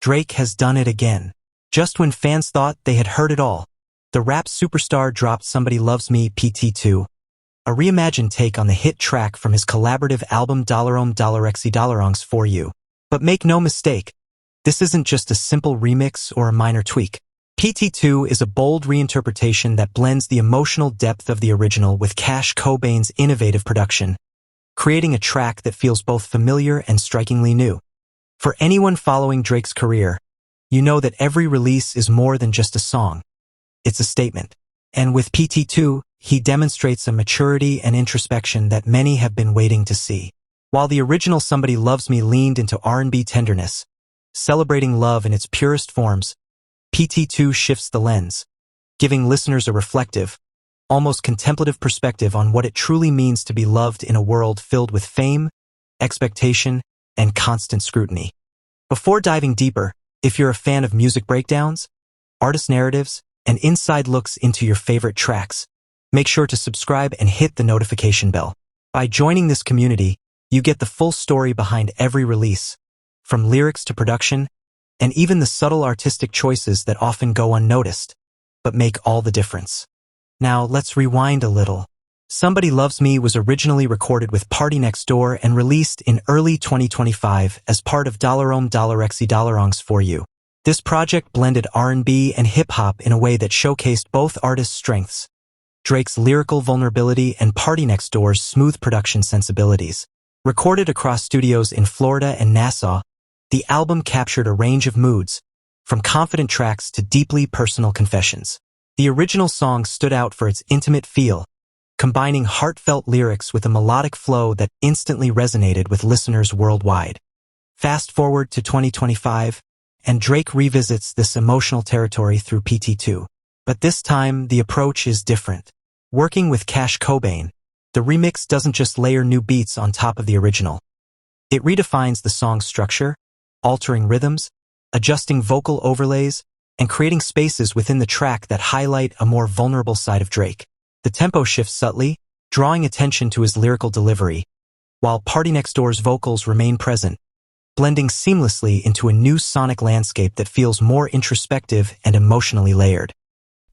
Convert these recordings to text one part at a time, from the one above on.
Drake has done it again. Just when fans thought they had heard it all, the rap superstar dropped Somebody Loves Me PT2, a reimagined take on the hit track from his collaborative album ongs for You. But make no mistake, this isn't just a simple remix or a minor tweak. PT2 is a bold reinterpretation that blends the emotional depth of the original with Cash Cobain's innovative production, creating a track that feels both familiar and strikingly new. For anyone following Drake's career, you know that every release is more than just a song. It's a statement. And with PT2, he demonstrates a maturity and introspection that many have been waiting to see. While the original Somebody Loves Me leaned into R&B tenderness, celebrating love in its purest forms, PT2 shifts the lens, giving listeners a reflective, almost contemplative perspective on what it truly means to be loved in a world filled with fame, expectation, and constant scrutiny. Before diving deeper, if you're a fan of music breakdowns, artist narratives, and inside looks into your favorite tracks, make sure to subscribe and hit the notification bell. By joining this community, you get the full story behind every release, from lyrics to production, and even the subtle artistic choices that often go unnoticed, but make all the difference. Now, let's rewind a little. Somebody Loves Me was originally recorded with PartyNextDoor and released in early 2025 as part of ongs for You. This project blended R&B and hip-hop in a way that showcased both artists' strengths, Drake's lyrical vulnerability and PartyNextDoor's smooth production sensibilities. Recorded across studios in Florida and Nassau, the album captured a range of moods, from confident tracks to deeply personal confessions. The original song stood out for its intimate feel, combining heartfelt lyrics with a melodic flow that instantly resonated with listeners worldwide. Fast forward to 2025, and Drake revisits this emotional territory through PT2. But this time, the approach is different. Working with Cash Cobain, the remix doesn't just layer new beats on top of the original. It redefines the song's structure, altering rhythms, adjusting vocal overlays, and creating spaces within the track that highlight a more vulnerable side of Drake. The tempo shifts subtly, drawing attention to his lyrical delivery, while PartyNextDoor's vocals remain present, blending seamlessly into a new sonic landscape that feels more introspective and emotionally layered.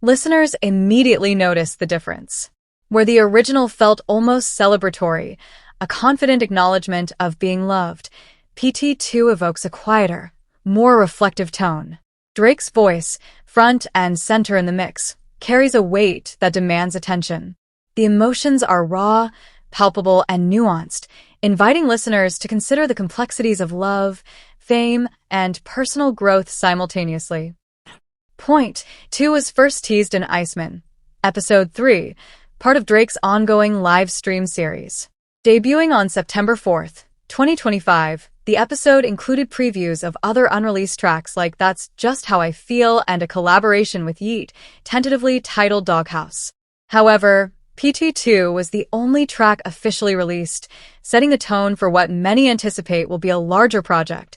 Listeners immediately notice the difference. Where the original felt almost celebratory, a confident acknowledgement of being loved, PT2 evokes a quieter, more reflective tone. Drake's voice, front and center in the mix, carries a weight that demands attention. The emotions are raw, palpable, and nuanced, inviting listeners to consider the complexities of love, fame, and personal growth simultaneously. Point 2 was first teased in Iceman, Episode 3, part of Drake's ongoing live stream series. Debuting on September 4th, 2025, the episode included previews of other unreleased tracks like That's Just How I Feel and a collaboration with Yeat, tentatively titled Doghouse. However, PT2 was the only track officially released, setting the tone for what many anticipate will be a larger project,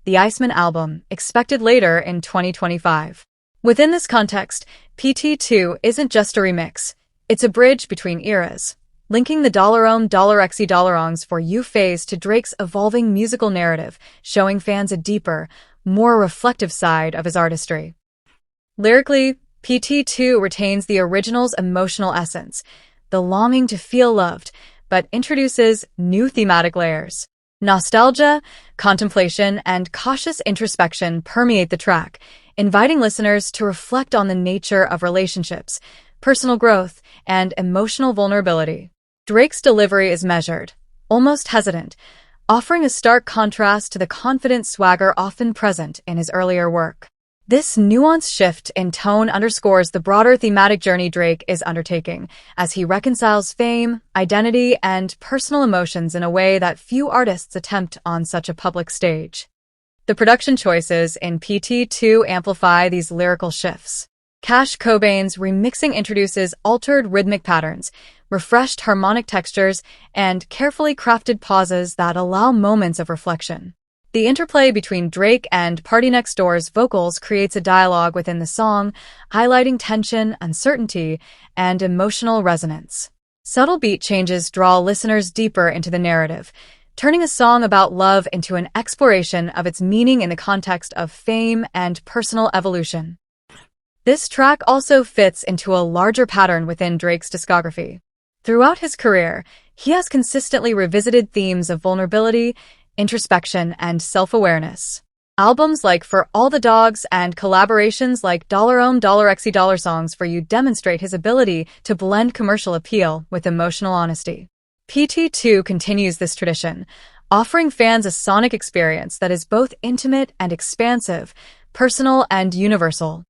the Iceman album, expected later in 2025. Within this context, PT2 isn't just a remix, it's a bridge between eras, linking the ongs for You phase to Drake's evolving musical narrative, showing fans a deeper, more reflective side of his artistry. Lyrically, PT2 retains the original's emotional essence, the longing to feel loved, but introduces new thematic layers. Nostalgia, contemplation, and cautious introspection permeate the track, inviting listeners to reflect on the nature of relationships, personal growth, and emotional vulnerability. Drake's delivery is measured, almost hesitant, offering a stark contrast to the confident swagger often present in his earlier work. This nuanced shift in tone underscores the broader thematic journey Drake is undertaking, as he reconciles fame, identity, and personal emotions in a way that few artists attempt on such a public stage. The production choices in PT2 amplify these lyrical shifts. Cash Cobain's remixing introduces altered rhythmic patterns, refreshed harmonic textures, and carefully crafted pauses that allow moments of reflection. The interplay between Drake and PartyNextDoor's vocals creates a dialogue within the song, highlighting tension, uncertainty, and emotional resonance. Subtle beat changes draw listeners deeper into the narrative, turning a song about love into an exploration of its meaning in the context of fame and personal evolution. This track also fits into a larger pattern within Drake's discography. Throughout his career, he has consistently revisited themes of vulnerability, introspection, and self-awareness. Albums like For All the Dogs and collaborations like $XY Songs for You demonstrate his ability to blend commercial appeal with emotional honesty. PT2 continues this tradition, offering fans a sonic experience that is both intimate and expansive, personal and universal.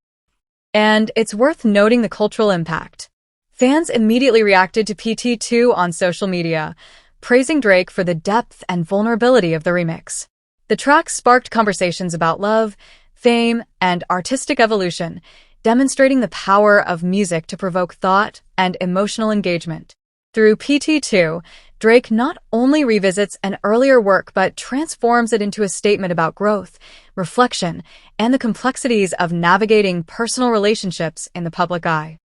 And it's worth noting the cultural impact. Fans immediately reacted to PT2 on social media, praising Drake for the depth and vulnerability of the remix. The track sparked conversations about love, fame, and artistic evolution, demonstrating the power of music to provoke thought and emotional engagement. Through PT2, Drake not only revisits an earlier work but transforms it into a statement about growth, reflection, and the complexities of navigating personal relationships in the public eye.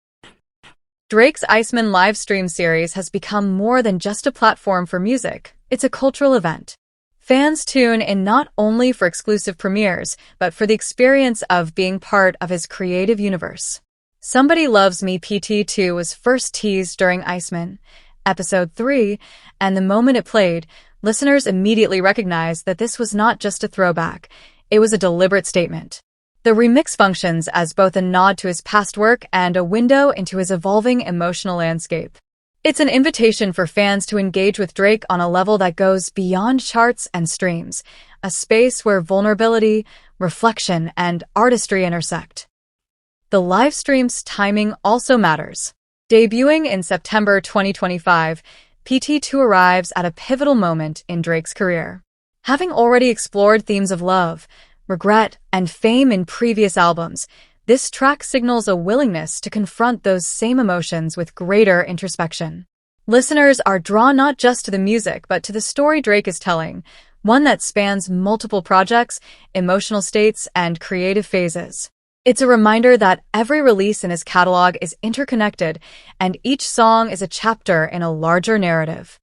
Drake's Iceman livestream series has become more than just a platform for music, it's a cultural event. Fans tune in not only for exclusive premieres, but for the experience of being part of his creative universe. Somebody Loves Me PT2 was first teased during Iceman, Episode 3, and the moment it played, listeners immediately recognized that this was not just a throwback, it was a deliberate statement. The remix functions as both a nod to his past work and a window into his evolving emotional landscape. It's an invitation for fans to engage with Drake on a level that goes beyond charts and streams, a space where vulnerability, reflection, and artistry intersect. The live stream's timing also matters. Debuting in September 2025, PT2 arrives at a pivotal moment in Drake's career. Having already explored themes of love, regret, and fame in previous albums, this track signals a willingness to confront those same emotions with greater introspection. Listeners are drawn not just to the music but to the story Drake is telling, one that spans multiple projects, emotional states, and creative phases. It's a reminder that every release in his catalog is interconnected, and each song is a chapter in a larger narrative.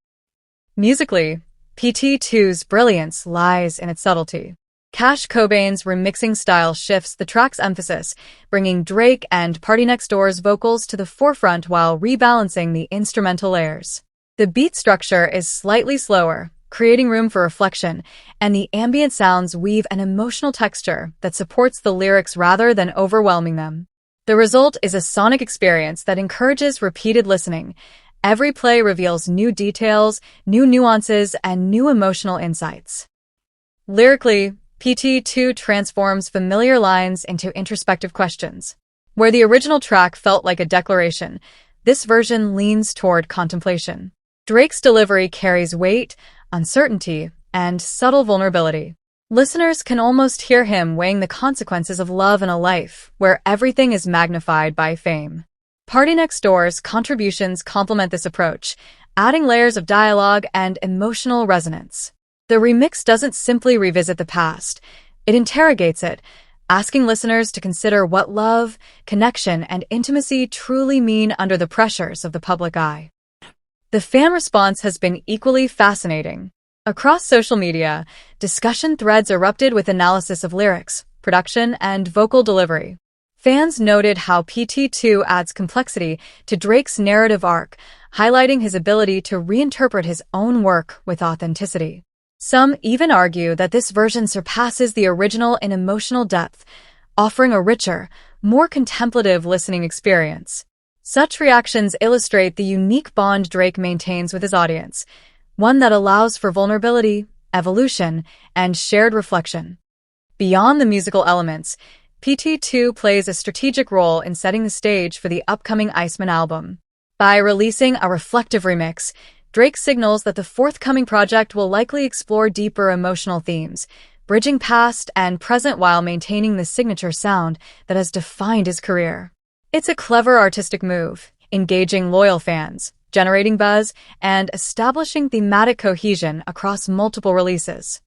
Musically, PT2's brilliance lies in its subtlety. Cash Cobain's remixing style shifts the track's emphasis, bringing Drake and PartyNextDoor's vocals to the forefront while rebalancing the instrumental layers. The beat structure is slightly slower, creating room for reflection, and the ambient sounds weave an emotional texture that supports the lyrics rather than overwhelming them. The result is a sonic experience that encourages repeated listening. Every play reveals new details, new nuances, and new emotional insights. Lyrically, PT2 transforms familiar lines into introspective questions. Where the original track felt like a declaration, this version leans toward contemplation. Drake's delivery carries weight, uncertainty, and subtle vulnerability. Listeners can almost hear him weighing the consequences of love in a life where everything is magnified by fame. PartyNextDoor's contributions complement this approach, adding layers of dialogue and emotional resonance. The remix doesn't simply revisit the past, it interrogates it, asking listeners to consider what love, connection, and intimacy truly mean under the pressures of the public eye. The fan response has been equally fascinating. Across social media, discussion threads erupted with analysis of lyrics, production, and vocal delivery. Fans noted how PT2 adds complexity to Drake's narrative arc, highlighting his ability to reinterpret his own work with authenticity. Some even argue that this version surpasses the original in emotional depth, offering a richer, more contemplative listening experience. Such reactions illustrate the unique bond Drake maintains with his audience, one that allows for vulnerability, evolution, and shared reflection. Beyond the musical elements, PT2 plays a strategic role in setting the stage for the upcoming Iceman album. By releasing a reflective remix, Drake signals that the forthcoming project will likely explore deeper emotional themes, bridging past and present while maintaining the signature sound that has defined his career. It's a clever artistic move, engaging loyal fans, generating buzz, and establishing thematic cohesion across multiple releases.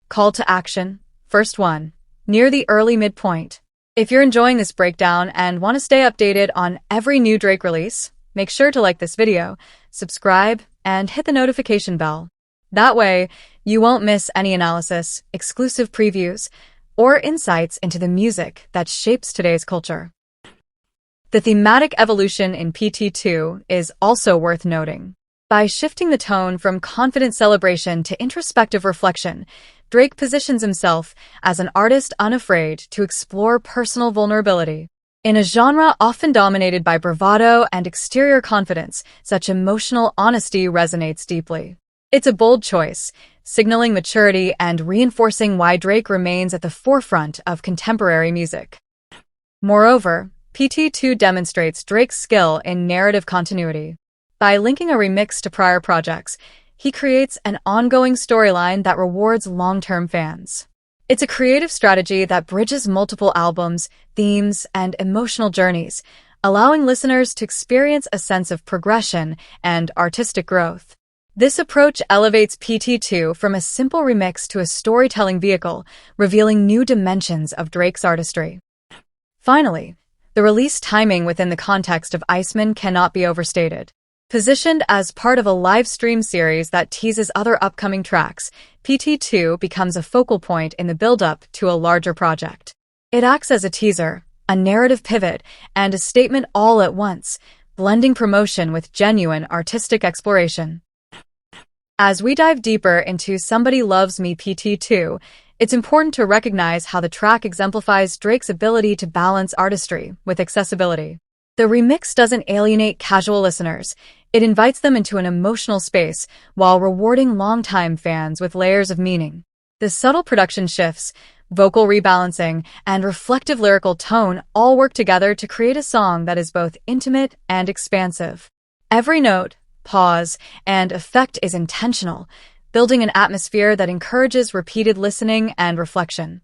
Call to action. First one. Near the early midpoint. If you're enjoying this breakdown and want to stay updated on every new Drake release, make sure to like this video, subscribe, and hit the notification bell. That way, you won't miss any analysis, exclusive previews, or insights into the music that shapes today's culture. The thematic evolution in PT2 is also worth noting. By shifting the tone from confident celebration to introspective reflection, Drake positions himself as an artist unafraid to explore personal vulnerability. In a genre often dominated by bravado and exterior confidence, such emotional honesty resonates deeply. It's a bold choice, signaling maturity and reinforcing why Drake remains at the forefront of contemporary music. Moreover, PT2 demonstrates Drake's skill in narrative continuity. By linking a remix to prior projects, he creates an ongoing storyline that rewards long-term fans. It's a creative strategy that bridges multiple albums, themes, and emotional journeys, allowing listeners to experience a sense of progression and artistic growth. This approach elevates PT2 from a simple remix to a storytelling vehicle, revealing new dimensions of Drake's artistry. Finally, the release timing within the context of Iceman cannot be overstated. Positioned as part of a livestream series that teases other upcoming tracks, PT2 becomes a focal point in the build-up to a larger project. It acts as a teaser, a narrative pivot, and a statement all at once, blending promotion with genuine artistic exploration. As we dive deeper into Somebody Loves Me PT2, it's important to recognize how the track exemplifies Drake's ability to balance artistry with accessibility. The remix doesn't alienate casual listeners. It invites them into an emotional space while rewarding longtime fans with layers of meaning. The subtle production shifts, vocal rebalancing, and reflective lyrical tone all work together to create a song that is both intimate and expansive. Every note, pause, and effect is intentional, building an atmosphere that encourages repeated listening and reflection.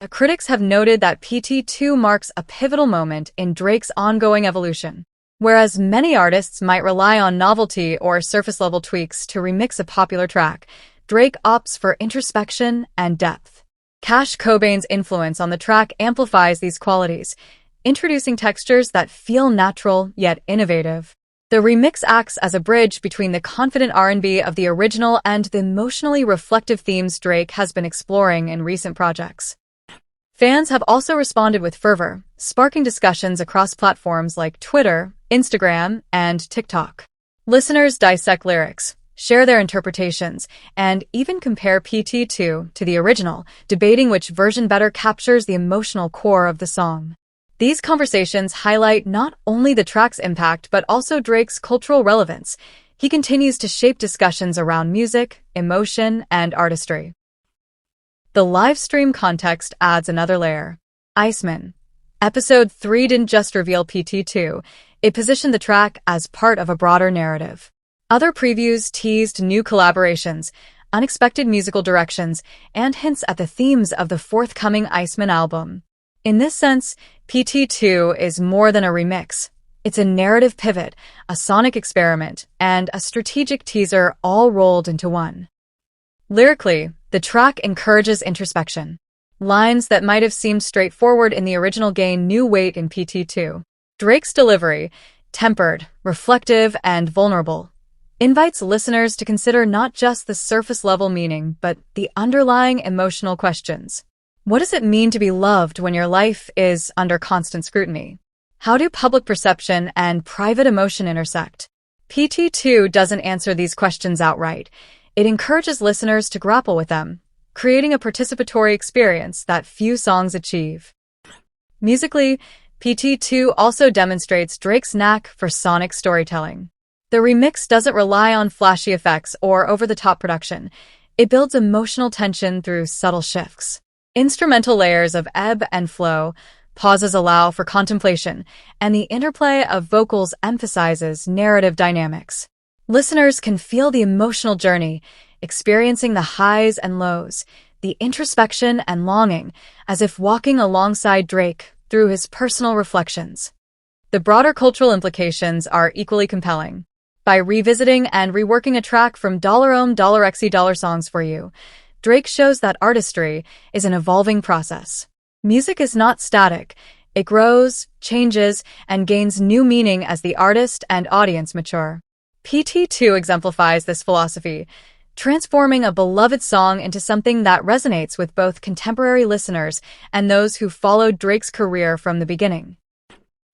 The critics have noted that PT2 marks a pivotal moment in Drake's ongoing evolution. Whereas many artists might rely on novelty or surface-level tweaks to remix a popular track, Drake opts for introspection and depth. Cash Cobain's influence on the track amplifies these qualities, introducing textures that feel natural yet innovative. The remix acts as a bridge between the confident R&B of the original and the emotionally reflective themes Drake has been exploring in recent projects. Fans have also responded with fervor, sparking discussions across platforms like Twitter, Instagram, and TikTok. Listeners dissect lyrics, share their interpretations, and even compare PT2 to the original, debating which version better captures the emotional core of the song. These conversations highlight not only the track's impact but also Drake's cultural relevance. He continues to shape discussions around music, emotion, and artistry. The livestream context adds another layer. Iceman. Episode 3 didn't just reveal PT2, it positioned the track as part of a broader narrative. Other previews teased new collaborations, unexpected musical directions, and hints at the themes of the forthcoming Iceman album. In this sense, PT2 is more than a remix. It's a narrative pivot, a sonic experiment, and a strategic teaser all rolled into one. Lyrically, the track encourages introspection. Lines that might have seemed straightforward in the original gain new weight in PT2. Drake's delivery, tempered, reflective, and vulnerable, invites listeners to consider not just the surface-level meaning, but the underlying emotional questions. What does it mean to be loved when your life is under constant scrutiny? How do public perception and private emotion intersect? PT2 doesn't answer these questions outright. It encourages listeners to grapple with them, creating a participatory experience that few songs achieve. Musically, PT2 also demonstrates Drake's knack for sonic storytelling. The remix doesn't rely on flashy effects or over-the-top production. It builds emotional tension through subtle shifts. Instrumental layers of ebb and flow, pauses allow for contemplation, and the interplay of vocals emphasizes narrative dynamics. Listeners can feel the emotional journey, experiencing the highs and lows, the introspection and longing, as if walking alongside Drake through his personal reflections. The broader cultural implications are equally compelling. By revisiting and reworking a track from $XY songs for you, Drake shows that artistry is an evolving process. Music is not static. It grows, changes, and gains new meaning as the artist and audience mature. PT2 exemplifies this philosophy, transforming a beloved song into something that resonates with both contemporary listeners and those who followed Drake's career from the beginning.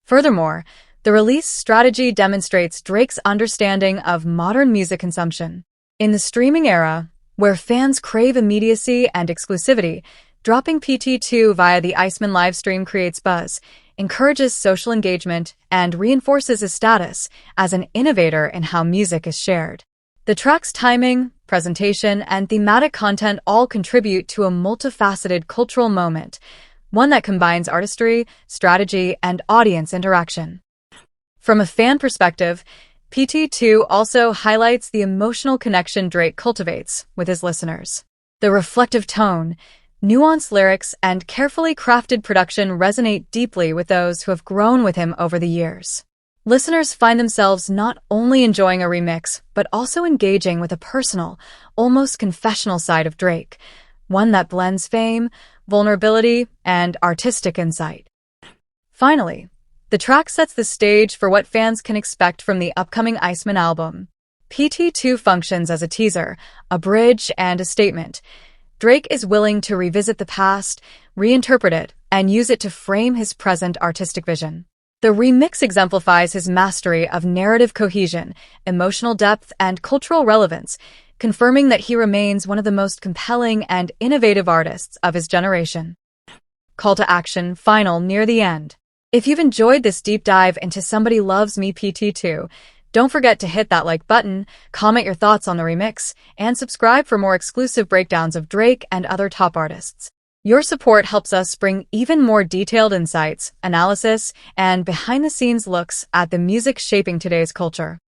Furthermore, the release strategy demonstrates Drake's understanding of modern music consumption. In the streaming era, where fans crave immediacy and exclusivity, dropping PT2 via the Iceman livestream creates buzz, encourages social engagement, and reinforces his status as an innovator in how music is shared. The track's timing, presentation, and thematic content all contribute to a multifaceted cultural moment, one that combines artistry, strategy, and audience interaction. From a fan perspective, PT2 also highlights the emotional connection Drake cultivates with his listeners. The reflective tone, nuanced lyrics, and carefully crafted production resonate deeply with those who have grown with him over the years. Listeners find themselves not only enjoying a remix, but also engaging with a personal, almost confessional side of Drake, one that blends fame, vulnerability, and artistic insight. Finally, the track sets the stage for what fans can expect from the upcoming Iceman album. PT2 functions as a teaser, a bridge, and a statement. Drake is willing to revisit the past, reinterpret it, and use it to frame his present artistic vision. The remix exemplifies his mastery of narrative cohesion, emotional depth, and cultural relevance, confirming that he remains one of the most compelling and innovative artists of his generation. Call to action, final, near the end. If you've enjoyed this deep dive into Somebody Loves Me PT2, don't forget to hit that like button, comment your thoughts on the remix, and subscribe for more exclusive breakdowns of Drake and other top artists. Your support helps us bring even more detailed insights, analysis, and behind-the-scenes looks at the music shaping today's culture.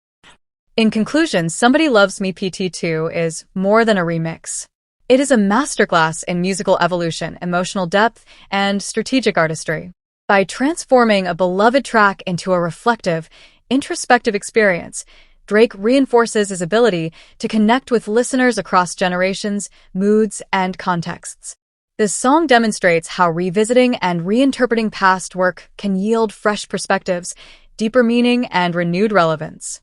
In conclusion, Somebody Loves Me PT2 is more than a remix. It is a masterclass in musical evolution, emotional depth, and strategic artistry. By transforming a beloved track into a reflective, introspective experience, Drake reinforces his ability to connect with listeners across generations, moods, and contexts. This song demonstrates how revisiting and reinterpreting past work can yield fresh perspectives, deeper meaning, and renewed relevance.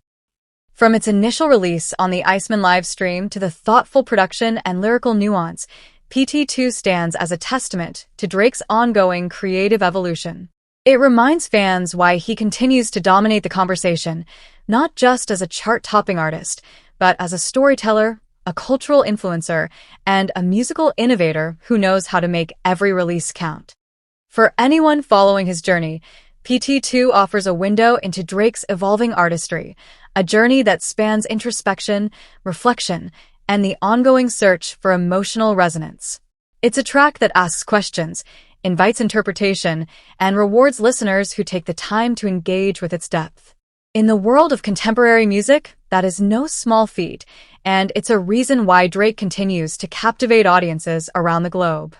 From its initial release on the Iceman livestream to the thoughtful production and lyrical nuance, PT2 stands as a testament to Drake's ongoing creative evolution. It reminds fans why he continues to dominate the conversation, not just as a chart-topping artist, but as a storyteller, a cultural influencer, and a musical innovator who knows how to make every release count. For anyone following his journey, PT2 offers a window into Drake's evolving artistry, a journey that spans introspection, reflection, and the ongoing search for emotional resonance. It's a track that asks questions, invites interpretation, and rewards listeners who take the time to engage with its depth. In the world of contemporary music, that is no small feat, and it's a reason why Drake continues to captivate audiences around the globe.